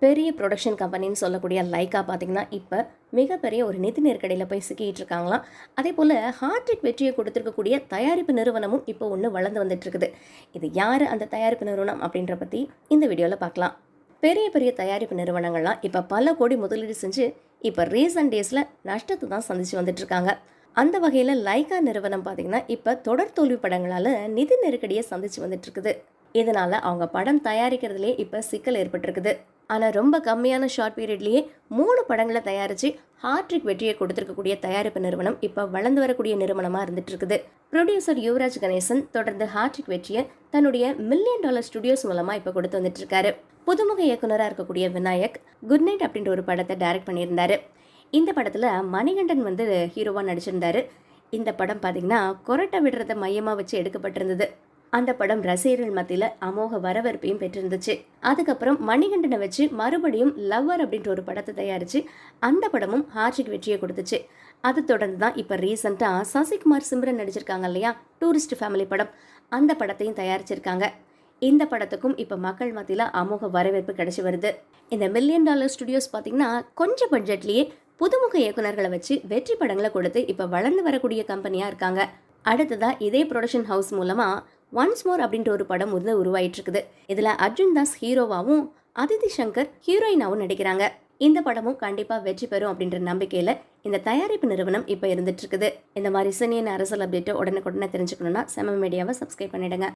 பெரிய ப்ரொடக்ஷன் கம்பெனின்னு சொல்லக்கூடிய லைக்கா பார்த்தீங்கன்னா, இப்போ மிகப்பெரிய ஒரு நிதி நெருக்கடியில் போய் சிக்கிட்டு இருக்காங்களாம். அதே போல் ஹார்ட்ரிக் வெற்றியை கொடுத்துருக்கக்கூடிய தயாரிப்பு நிறுவனமும் இப்போ ஒன்று வளர்ந்து வந்துட்டு இருக்குது. இது யார் அந்த தயாரிப்பு நிறுவனம் அப்படின்ற பற்றி இந்த வீடியோவில் பார்க்கலாம். பெரிய பெரிய தயாரிப்பு நிறுவனங்கள்லாம் இப்போ பல கோடி முதலீடு செஞ்சு இப்போ ரீசன்ட் டேஸில் நஷ்டத்தை தான் சந்திச்சு வந்துட்டு இருக்காங்க. அந்த வகையில் லைக்கா நிறுவனம் பார்த்தீங்கன்னா இப்போ தொடர் தோல்வி படங்களால் நிதி நெருக்கடியை சந்திச்சு வந்துட்டு இருக்குது. இதனால அவங்க படம் தயாரிக்கிறதுலே இப்போ சிக்கல் ஏற்பட்டிருக்குது. ஆனால் ரொம்ப கம்மியான ஷார்ட் பீரியட்லேயே 3 படங்களை தயாரித்து ஹார்ட்ரிக் வெற்றியை கொடுத்துருக்கக்கூடிய தயாரிப்பு நிறுவனம் இப்போ வளர்ந்து வரக்கூடிய நிறுவனமாக இருந்துட்டு இருக்குது. ப்ரொடியூசர் யுவராஜ் கணேசன் தொடர்ந்து ஹார்ட்ரிக் வெற்றியை தன்னுடைய $1 மில்லியன் ஸ்டுடியோஸ் மூலமாக இப்போ கொடுத்து வந்துட்டு இருக்காரு. புதுமுக இயக்குனராக இருக்கக்கூடிய விநாயக் குட் நைட் அப்படின்ற ஒரு படத்தை டைரக்ட் பண்ணியிருந்தாரு. இந்த படத்தில் மணிகண்டன் ஹீரோவாக நடிச்சிருந்தாரு. இந்த படம் பார்த்தீங்கன்னா கொரட்டை விடுறதை மையமாக வச்சு எடுக்கப்பட்டிருந்தது. அந்த படம் ரசிகர்கள் மத்தியில் அமோக வரவேற்பையும் பெற்றிருந்துச்சு. அதுக்கப்புறம் மணிகண்டனை வச்சு மறுபடியும் லவ்வர் அப்படின்ற ஒரு படத்தை தயாரித்து அந்த படமும் ஹார்ட்ரிக் வெற்றியை கொடுத்துச்சு. அது தொடர்ந்து தான் இப்போ ரீசெண்டாக சசிகுமார் சிம்ரன் நடிச்சிருக்காங்க இல்லையா, டூரிஸ்ட் ஃபேமிலி படம், அந்த படத்தையும் தயாரிச்சிருக்காங்க. இந்த படத்துக்கும் இப்போ மக்கள் மத்தியில் அமோக வரவேற்பு கிடைச்சி வருது. இந்த $1 மில்லியன் ஸ்டுடியோஸ் பார்த்தீங்கன்னா கொஞ்சம் பட்ஜெட்லேயே புதுமுக இயக்குநர்களை வச்சு வெற்றி படங்களை கொடுத்து இப்போ வளர்ந்து வரக்கூடிய கம்பெனியாக இருக்காங்க. அடுத்ததாக இதே ப்ரொடக்ஷன் ஹவுஸ் மூலமாக ஒன்ஸ் மோர் அப்படின்ற ஒரு படம் உருவாயிட்டு இருக்குது. இதில் அர்ஜுன் தாஸ் ஹீரோவாகவும் அதிதி சங்கர் ஹீரோயினாவும் நடிக்கிறாங்க. இந்த படமும் கண்டிப்பாக வெற்றி பெறும் அப்படின்ற நம்பிக்கையில் இந்த தயாரிப்பு நிறுவனம் இப்போ இருந்துட்டு இருக்குது. இந்த மாதிரி சினியன் அரசியல் அப்டேட்டை உடனுக்குடனே தெரிஞ்சுக்கணும்னா செம மீடியாவை சப்ஸ்கிரைப் பண்ணிடுங்க.